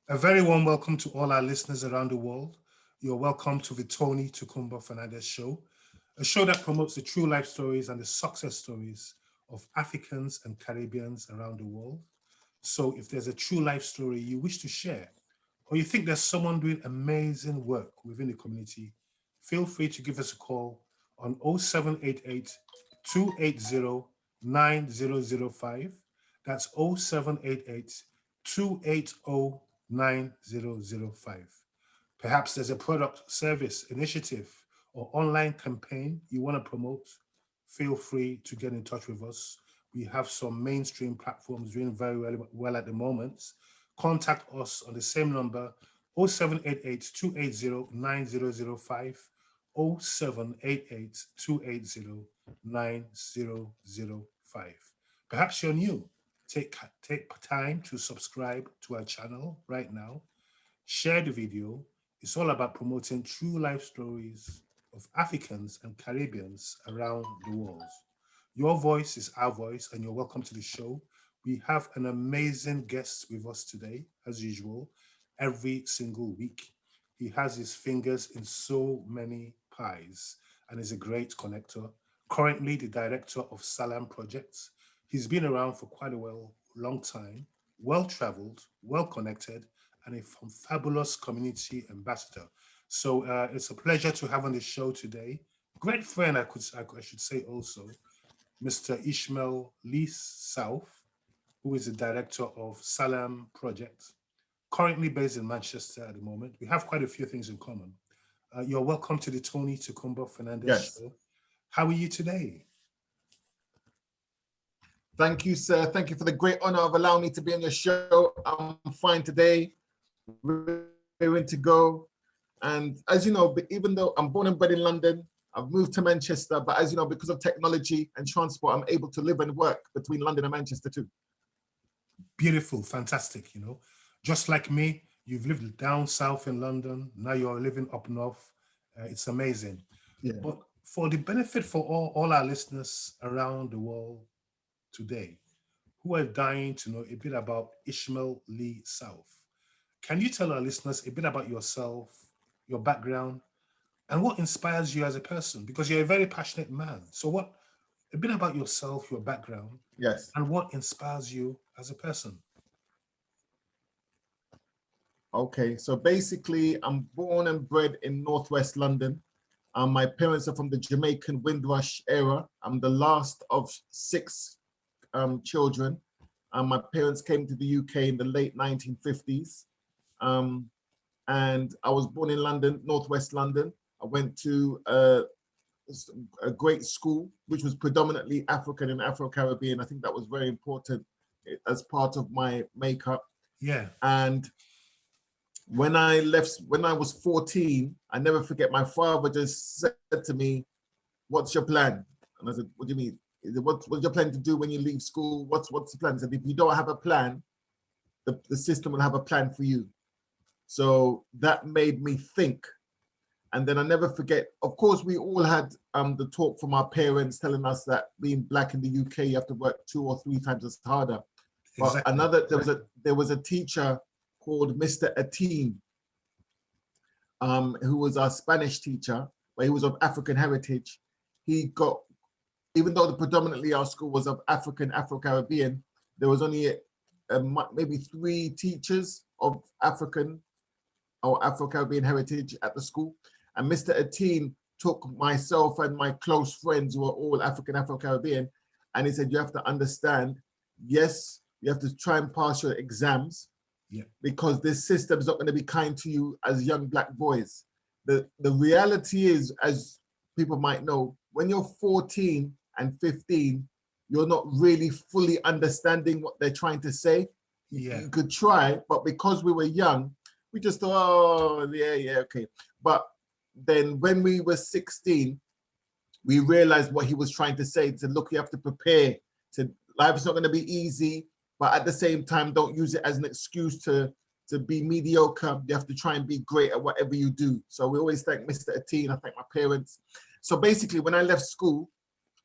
A very warm welcome to all our listeners around the world. You're welcome to the TOKUNBO Fernandez show, a show that promotes the true life stories and the success stories of Africans and Caribbeans around the world. So if there's a true life story you wish to share, or you think there's someone doing amazing work within the community, feel free to give us a call on 0788 280 9005. That's 0788 280 9005. Perhaps there's a product, service, initiative, or online campaign you want to promote. Feel free to get in touch with us. We have some mainstream platforms doing very well at the moment. Contact us on the same number 0788 280 9005, 0788 280 9005. Perhaps you're new. Take time to subscribe to our channel right now. Share the video. It's all about promoting true life stories of Africans and Caribbeans around the world. Your voice is our voice, and you're welcome to the show. We have an amazing guest with us today, as usual, every single week. He has his fingers in so many pies and is a great connector. Currently, the director of Salam projects. He's been around for quite a long time, well traveled, well connected, and a fabulous community ambassador. So it's a pleasure to have on the show today. Great friend, I should say also, Mr. Ishmael Lee South, who is the director of Salam Project, currently based in Manchester at the moment. We have quite a few things in common. You're welcome to the TOKUNBO Fernandez Yes. show. How are you today? Thank you, sir. Thank you for the great honor of allowing me to be on your show. I'm fine today, ready to go. And as you know, even though I'm born and bred in London, I've moved to Manchester, but as you know, because of technology and transport, I'm able to live and work between London and Manchester too. Beautiful, fantastic, Just like me, you've lived down south in London, now you're living up north. It's amazing. Yeah. But for the benefit for all our listeners around the world today, who are dying to know a bit about Ishmael Lee South, can you tell our listeners a bit about yourself, your background, and what inspires you as a person? Because you're a very passionate man. So a bit about yourself, your background, Yes. and what inspires you as a person? Okay. So basically, I'm born and bred in Northwest London. My parents are from the Jamaican Windrush era. I'm the last of 6 children. My parents came to the UK in the late 1950s. And I was born in London, Northwest London. I went to a great school, which was predominantly African and Afro-Caribbean. I think that was very important as part of my makeup. Yeah. And when I was 14, I never forget, my father just said to me, "What's your plan?" And I said, "What do you mean? What's your plan to do when you leave school? What's the plan?" He said, "If you don't have a plan, the system will have a plan for you." So that made me think. And then I never forget, of course, we all had the talk from our parents telling us that being Black in the UK, you have to work 2 or 3 times as harder. But Exactly. there was a teacher called Mr. Ateen, who was our Spanish teacher, but he was of African heritage. Even though predominantly our school was of Afro-Caribbean, there was only maybe 3 teachers of African or Afro-Caribbean heritage at the school. And Mr. Ateen took myself and my close friends, who were all Afro-Caribbean, and he said, "You have to understand, yes, you have to try and pass your exams, because this system is not going to be kind to you as young Black boys." The reality is, as people might know, when you're 14 and 15, you're not really fully understanding what they're trying to say. You could try, but because we were young, we just thought, "Oh, yeah, okay." But then when we were 16, we realized what he was trying to say. He said, "Look, you have to prepare. Life's not going to be easy, but at the same time, don't use it as an excuse to be mediocre. You have to try and be great at whatever you do." So we always thank Mr. Ateen. I thank my parents. So basically, when I left school,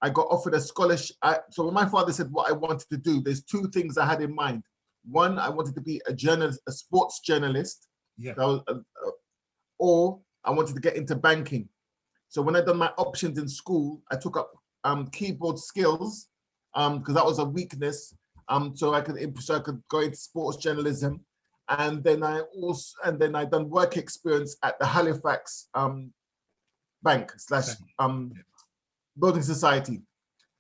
I got offered a scholarship. So when my father said what I wanted to do, there's 2 things I had in mind. One, I wanted to be a journalist, a sports journalist. Yeah. That was, or I wanted to get into banking. So when I done my options in school, I took up keyboard skills because that was a weakness. So I could go into sports journalism, and then I done work experience at the Halifax bank / building society.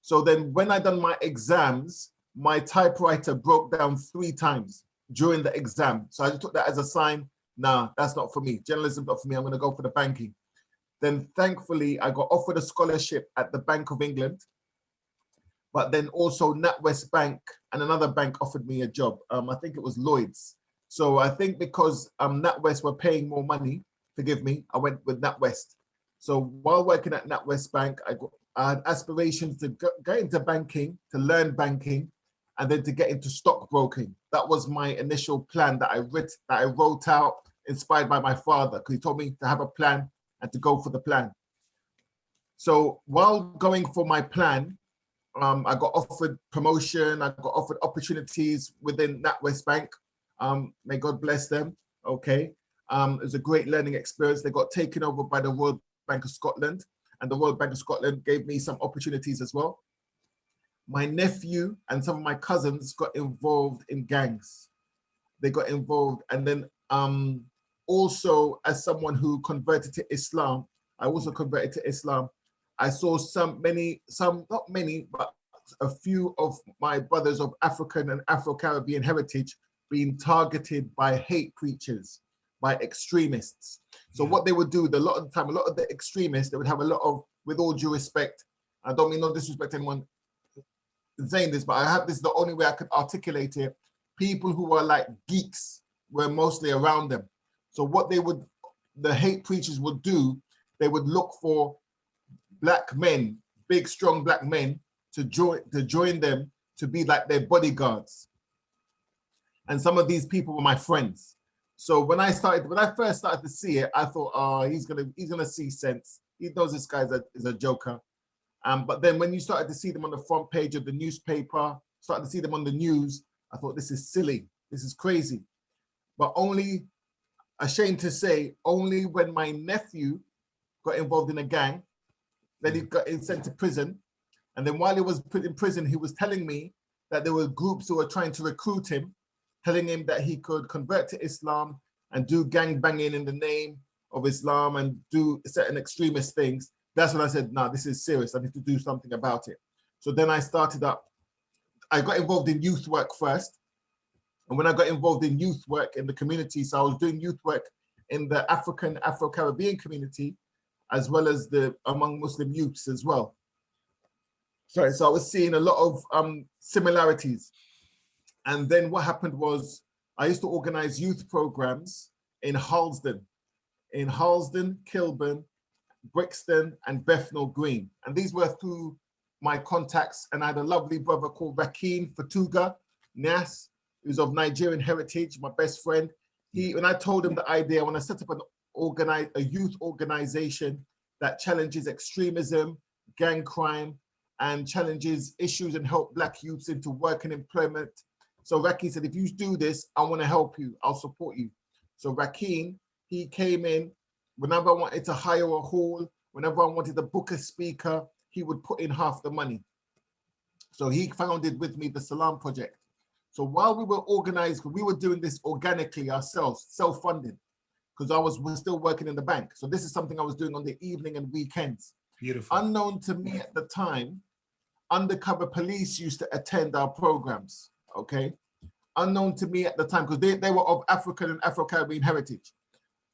So then when I done my exams, my typewriter broke down 3 times during the exam. So I just took that as a sign, nah, that's not for me. Journalism not for me, I'm gonna go for the banking. Then thankfully I got offered a scholarship at the Bank of England, but then also NatWest Bank and another bank offered me a job. I think it was Lloyd's. So I think because NatWest were paying more money, forgive me, I went with NatWest. So while working at NatWest Bank, I had aspirations to get into banking, to learn banking, and then to get into stockbroking. That was my initial plan that I wrote out, inspired by my father, because he told me to have a plan and to go for the plan. So while going for my plan, I got offered promotion, I got offered opportunities within NatWest Bank. May God bless them, okay? It was a great learning experience. They got taken over by the Royal Bank of Scotland, and the Royal Bank of Scotland gave me some opportunities as well. My nephew and some of my cousins got involved in gangs. They got involved, and then also as someone who converted to Islam, I also converted to Islam. I saw not many, but a few of my brothers of African and Afro-Caribbean heritage being targeted by hate preachers, by extremists. So what they would do, a lot of the time, a lot of the extremists, they would have a lot of, with all due respect, I don't mean no disrespect to anyone saying this, but this is the only way I could articulate it. People who were like geeks were mostly around them. So what the hate preachers would do, they would look for black men, big, strong black men to join them to be like their bodyguards. And some of these people were my friends. So when I first started to see it, I thought, oh, he's gonna see sense. He knows this guy is a joker. But then when you started to see them on the front page of the newspaper, started to see them on the news, I thought, this is silly, this is crazy. But only, ashamed to say, only when my nephew got involved in a gang, then he got sent to prison. And then while he was put in prison, he was telling me that there were groups who were trying to recruit him, telling him that he could convert to Islam and do gang banging in the name of Islam and do certain extremist things. That's when I said, no, this is serious. I need to do something about it. So then I got involved in youth work first. And when I got involved in youth work in the community, so I was doing youth work in the African, Afro-Caribbean community, as well as among Muslim youths as well. Sorry, so I was seeing a lot of similarities. And then what happened was I used to organize youth programs in Harlesden, Kilburn, Brixton, and Bethnal Green. And these were through my contacts. And I had a lovely brother called Rakim Fatuga Nias, who's of Nigerian heritage, my best friend. When I told him the idea, I want to set up a youth organization that challenges extremism, gang crime, and challenges issues and help Black youths into work and employment. So Rakim said, if you do this, I want to help you, I'll support you. So Rakim, he came in, whenever I wanted to hire a hall, whenever I wanted to book a speaker, he would put in half the money. So he founded with me the Salam project. So while we were organized, we were doing this organically ourselves, self-funded, because I was still working in the bank. So this is something I was doing on the evening and weekends. Beautiful. Unknown to me at the time, undercover police used to attend our programs, okay? Unknown to me at the time, because they were of African and Afro-Caribbean heritage.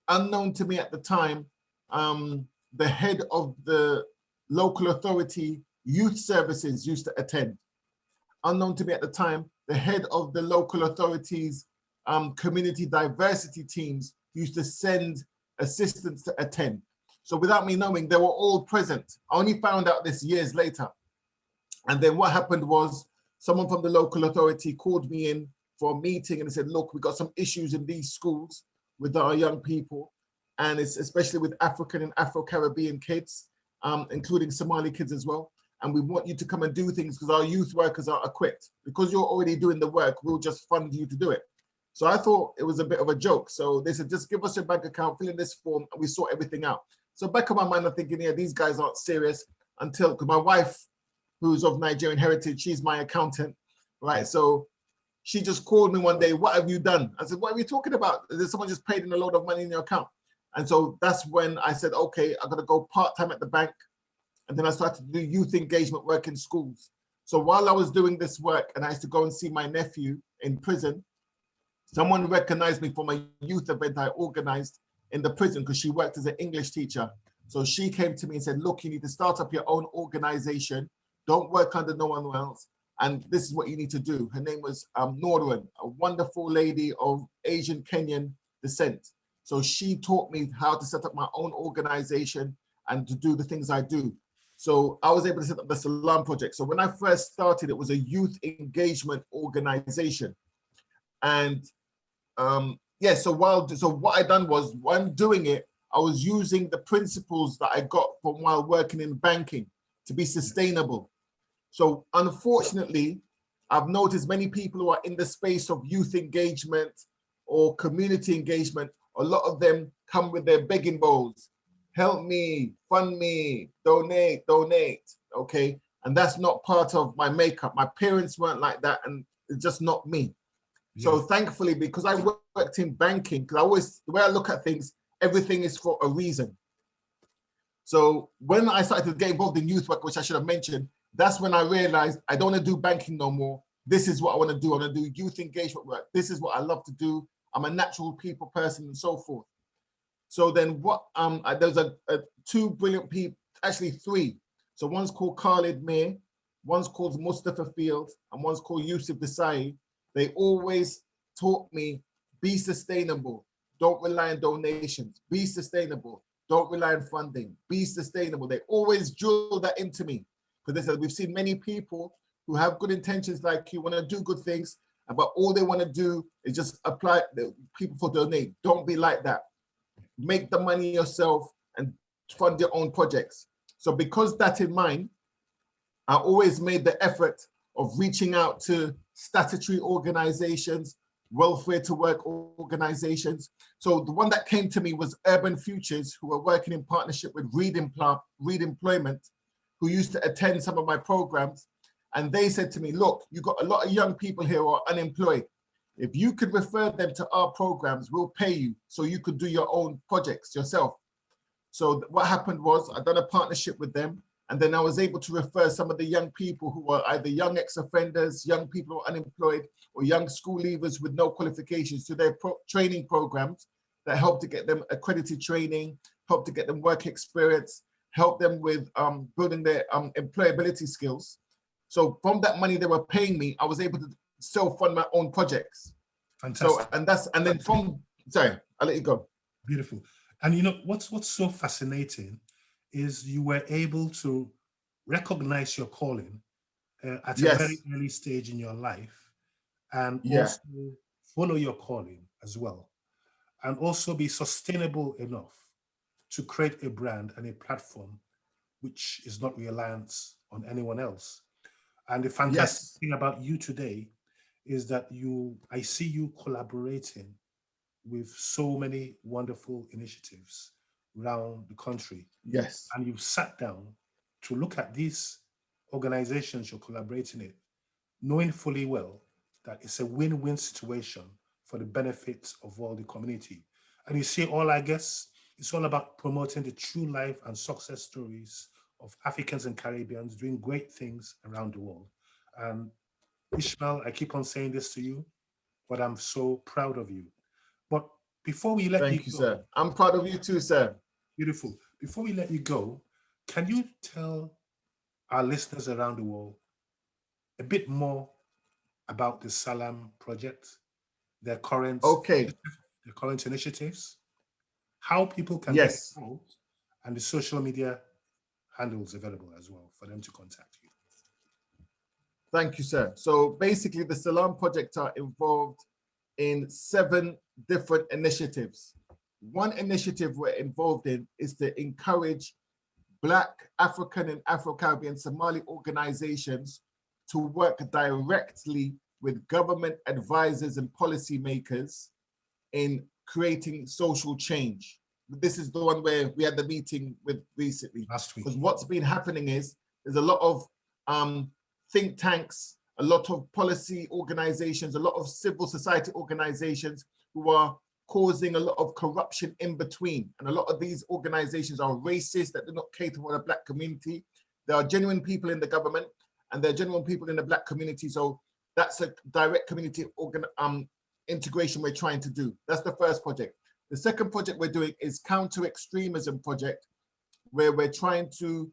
Unknown to me at the time, the head of the local authority youth services used to attend. Unknown to me at the time, the head of the local authorities community diversity teams used to send assistants to attend. So without me knowing, they were all present. I only found out this years later. And then what happened was someone from the local authority called me in for a meeting and said, look, we got some issues in these schools with our young people. And it's especially with African and Afro-Caribbean kids, including Somali kids as well. and we want you to come and do things because our youth workers are equipped. Because you're already doing the work, we'll just fund you to do it. So I thought it was a bit of a joke. So they said, just give us your bank account, fill in this form, and we sort everything out. So back in my mind, I'm thinking, yeah, these guys aren't serious until, because my wife, who's of Nigerian heritage, she's my accountant, right? So she just called me one day, what have you done? I said, what are you talking about? There's someone just paid in a load of money in your account. And so that's when I said, okay, I'm gonna go part-time at the bank. And then I started to do youth engagement work in schools. So while I was doing this work and I used to go and see my nephew in prison, someone recognized me from a youth event I organized in the prison because she worked as an English teacher. So she came to me and said, look, you need to start up your own organization. Don't work under no one else. And this is what you need to do. Her name was Norwen, a wonderful lady of Asian Kenyan descent. So she taught me how to set up my own organization and to do the things I do. So I was able to set up the Salam project. So when I first started, it was a youth engagement organization. And yeah, so what I done was, when doing it, I was using the principles that I got from while working in banking to be sustainable. So unfortunately, I've noticed many people who are in the space of youth engagement or community engagement, a lot of them come with their begging bowls. Help me, fund me, donate, okay? And that's not part of my makeup. My parents weren't like that, and it's just not me. Yes. So thankfully, because I worked in banking, because the way I look at things, everything is for a reason. So when I started to get involved in youth work, which I should have mentioned, that's when I realized I don't want to do banking no more. This is what I want to do. I want to do youth engagement work. This is what I love to do. I'm a natural people person and so forth. So then there's two brilliant people, actually three. So one's called Khalid Mir, one's called Mustafa Field, and one's called Yusuf Desai. They always taught me, be sustainable. Don't rely on donations. Be sustainable. Don't rely on funding. Be sustainable. They always drill that into me. Because they said, we've seen many people who have good intentions like you, want to do good things, but all they want to do is just apply people for donate. Don't be like that. Make the money yourself and fund your own projects. So because that in mind, I always made the effort of reaching out to statutory organizations, welfare to work organizations. So the one that came to me was Urban Futures, who are working in partnership with Reed Employment, who used to attend some of my programs. And they said to me, look, you've got a lot of young people here who are unemployed. If you could refer them to our programs, we'll pay you so you could do your own projects yourself. So what happened was I done a partnership with them, and then I was able to refer some of the young people who were either young ex-offenders, young people who are unemployed, or young school leavers with no qualifications to their training programs that help to get them accredited training, help to get them work experience, help them with building their employability skills. So from that money they were paying me, I was able to self-fund my own projects. Fantastic. So, and then sorry, I'll let you go. Beautiful. And you know, what's so fascinating is you were able to recognize your calling at a very early stage in your life, and also follow your calling as well, and also be sustainable enough to create a brand and a platform which is not reliant on anyone else. And the fantastic thing about you today is that I see you collaborating with so many wonderful initiatives around the country. Yes. And you've sat down to look at these organizations you're collaborating in, knowing fully well that it's a win-win situation for the benefit of all the community. And you see, I guess it's all about promoting the true life and success stories of Africans and Caribbeans doing great things around the world. And Ismael, I keep on saying this to you, but I'm so proud of you. But before we let you go, thank you, sir. I'm proud of you too, sir. Beautiful. Before we let you go, can you tell our listeners around the world a bit more about the Salam project, their current initiatives, how people can get involved, and the social media handles available as well for them to contact you? Thank you, sir. So basically, the Salam project are involved in 7 different initiatives. One initiative we're involved in is to encourage Black, African, and Afro-Caribbean Somali organizations to work directly with government advisors and policymakers in creating social change. This is the one where we had the meeting with recently. Last week. Because what's been happening is there's a lot of think tanks, a lot of policy organizations, a lot of civil society organizations who are causing a lot of corruption in between. And a lot of these organizations are racist, that do not cater for the Black community. There are genuine people in the government and there are genuine people in the Black community. So that's a direct community integration we're trying to do. That's the first project. The second project we're doing is Counter Extremism project, where we're trying to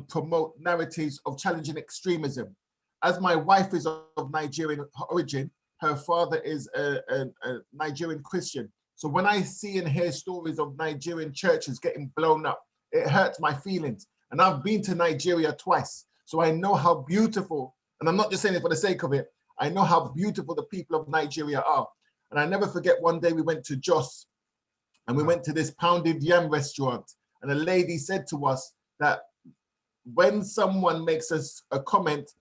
promote narratives of challenging extremism. As my wife is of Nigerian origin, her father is a Nigerian Christian. So when I see and hear stories of Nigerian churches getting blown up, it hurts my feelings. And I've been to Nigeria twice, so I know how beautiful, and I'm not just saying it for the sake of it, I know how beautiful the people of Nigeria are. And I never forget one day we went to Jos and we went to this pounded yam restaurant, and a lady said to us that when someone makes us a comment,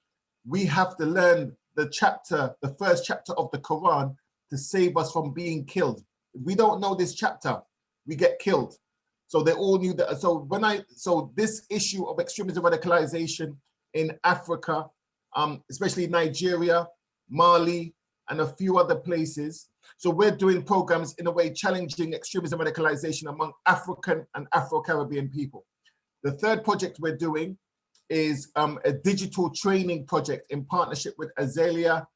we have to learn the chapter, the first chapter of the Quran to save us from being killed. If we don't know this chapter, we get killed. So they all knew that. So this issue of extremism radicalization in Africa, especially Nigeria, Mali, and a few other places. So we're doing programs in a way challenging extremism radicalization among African and Afro-Caribbean people. The third project we're doing is a digital training project in partnership with Azalea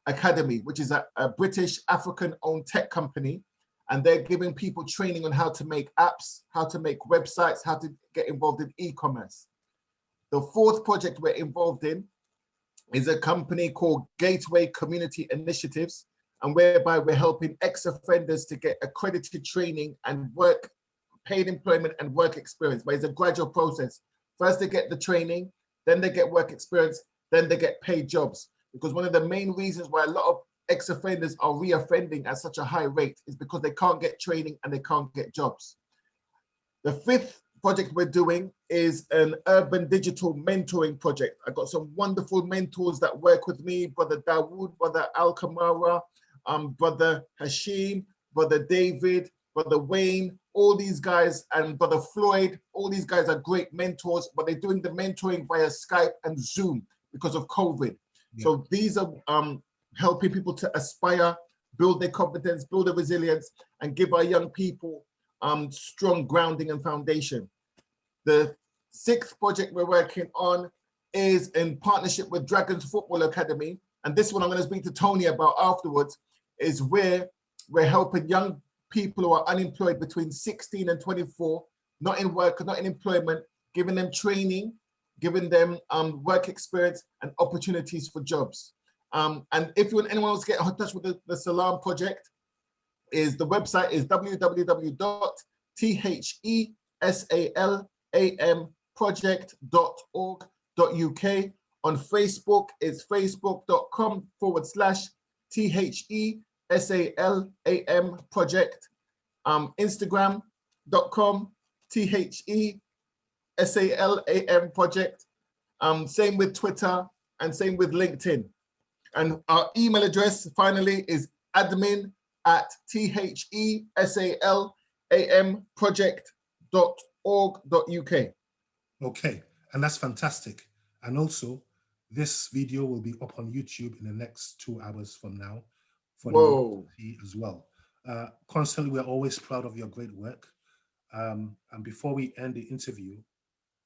Academy, which is a British African-owned tech company. And they're giving people training on how to make apps, how to make websites, how to get involved in e-commerce. The fourth project we're involved in is a company called Gateway Community Initiatives, and whereby we're helping ex-offenders to get accredited training and work, paid employment and work experience. But it's a gradual process. First they get the training, then they get work experience, then they get paid jobs. Because one of the main reasons why a lot of ex-offenders are re-offending at such a high rate is because they can't get training and they can't get jobs. The fifth project we're doing is an urban digital mentoring project. I got some wonderful mentors that work with me, Brother Dawood, Brother Al Kamara, Brother Hashim, Brother David, Brother Wayne, all these guys, and Brother Floyd, all these guys are great mentors, but they're doing the mentoring via Skype and Zoom because of COVID. Yeah. So these are helping people to aspire, build their competence, build their resilience, and give our young people strong grounding and foundation. The sixth project we're working on is in partnership with Dragons Football Academy. And this one I'm going to speak to Tony about afterwards, is where we're helping young people who are unemployed between 16 and 24, not in work, not in employment, giving them training, giving them work experience and opportunities for jobs. And if anyone wants to get in touch with the Salam project, the website is www.thesalamproject.org.uk. On Facebook, it's facebook.com/THESALAM project. Instagram.com, THESALAM project. Same with Twitter and same with LinkedIn. And our email address finally is admin@thesalamproject.org.uk. Okay, and that's fantastic. And also, this video will be up on YouTube in the next 2 hours from now for you to see as well. Constantly, we're always proud of your great work. And before we end the interview,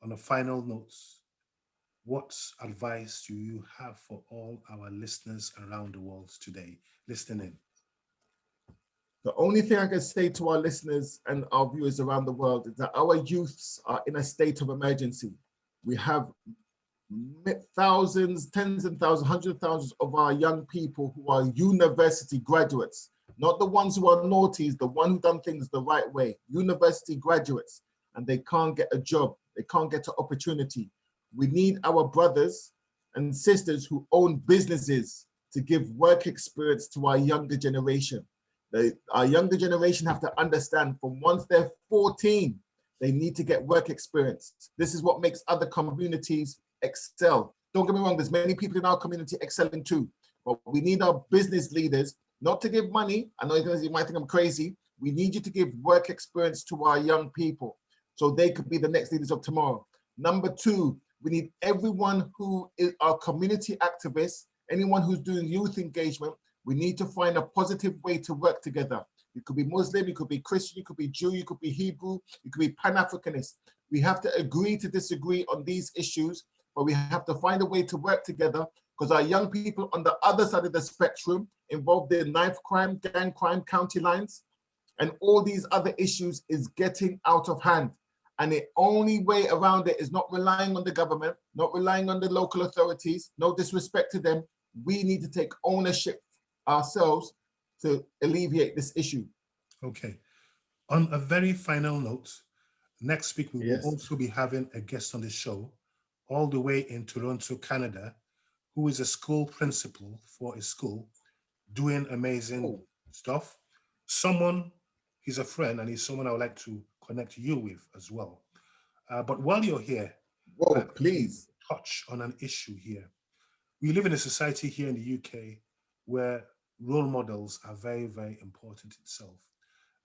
on a final notes, what advice do you have for all our listeners around the world today listening? The only thing I can say to our listeners and our viewers around the world is that our youths are in a state of emergency. We have thousands, tens and thousands, hundreds of thousands of our young people who are university graduates, not the ones who are naughties, the ones who done things the right way, university graduates, and they can't get a job, they can't get an opportunity. We need our brothers and sisters who own businesses to give work experience to our younger generation. Our younger generation have to understand from once they're 14, They need to get work experience. This is what makes other communities excel. Don't get me wrong, there's many people in our community excelling too, but we need our business leaders not to give money. I know you might think I'm crazy. We need you to give work experience to our young people so they could be the next leaders of tomorrow. Number two, we need everyone who is our community activists, anyone who's doing youth engagement. We need to find a positive way to work together. You could be Muslim, you could be Christian, you could be Jew, you could be Hebrew, you could be Pan-Africanist. We have to agree to disagree on these issues, but we have to find a way to work together because our young people on the other side of the spectrum involved in knife crime, gang crime, county lines, and all these other issues is getting out of hand. And the only way around it is not relying on the government, not relying on the local authorities, no disrespect to them. We need to take ownership ourselves to alleviate this issue. Okay. On a very final note, next week we will Yes. also be having a guest on the show, all the way in Toronto, Canada, who is a school principal for a school doing amazing stuff. He's a friend, and he's someone I would like to connect you with as well. But while you're here, Whoa, please. touch on an issue here. We live in a society here in the UK where role models are very, very important itself.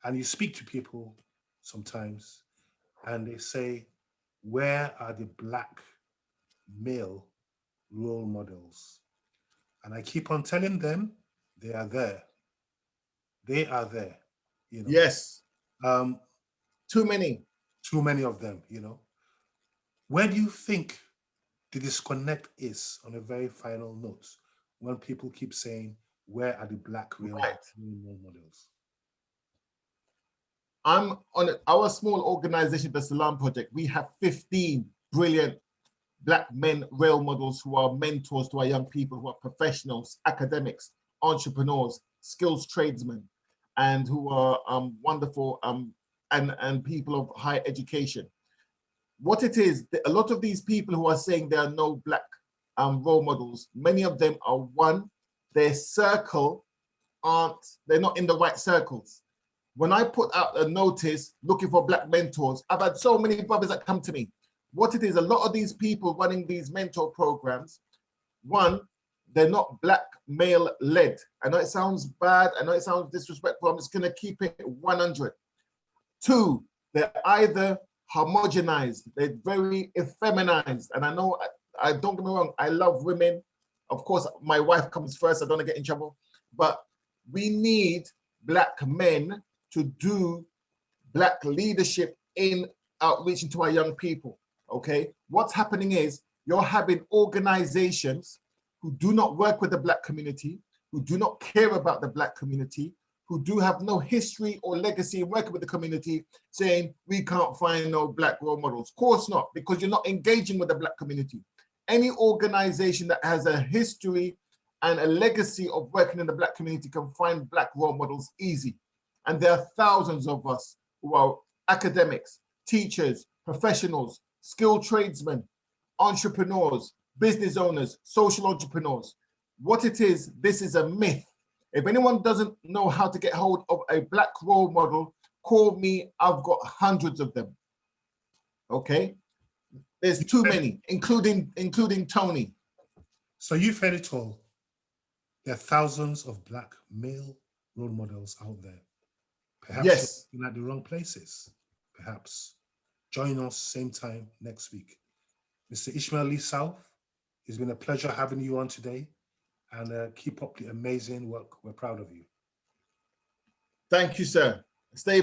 And you speak to people sometimes and they say, where are the Black male role models? And I keep on telling them they are there. They are there, you know. Yes. Um, Too many. Too many of them, you know. Where do you think the disconnect is, on a very final note, when people keep saying, where are the Black role models? I'm on our small organization, the Salam Project. We have 15 brilliant Black men role models who are mentors to our young people, who are professionals, academics, entrepreneurs, skills tradesmen, and who are wonderful and people of higher education. What it is, a lot of these people who are saying there are no Black role models, many of them are one, their circle they're not in the right circles. When I put out a notice looking for Black mentors, I've had so many brothers that come to me. What it is, a lot of these people running these mentor programs, one, they're not Black male led. I know it sounds bad, I know it sounds disrespectful, I'm just gonna keep it 100. Two, they're either homogenized, they're very effeminized. And I know, I don't get me wrong, I love women. Of course, my wife comes first, I don't wanna get in trouble, but we need Black men to do Black leadership in outreaching to our young people, okay? What's happening is you're having organizations who do not work with the Black community, who do not care about the Black community, who do have no history or legacy in working with the community, saying we can't find no Black role models. Of course not, because you're not engaging with the Black community. Any organization that has a history and a legacy of working in the Black community can find Black role models easy. And there are thousands of us who are academics, teachers, professionals, skilled tradesmen, entrepreneurs, business owners, social entrepreneurs. What it is, this is a myth. If anyone doesn't know how to get hold of a Black role model, call me, I've got hundreds of them, okay? There's too many, including Tony. So you've heard it all. There are thousands of Black male role models out there. Perhaps yes, you're looking at the wrong places. Perhaps. Join us same time next week. Mr. Ismael Lee South, it's been a pleasure having you on today, and keep up the amazing work. We're proud of you. Thank you, sir. Stay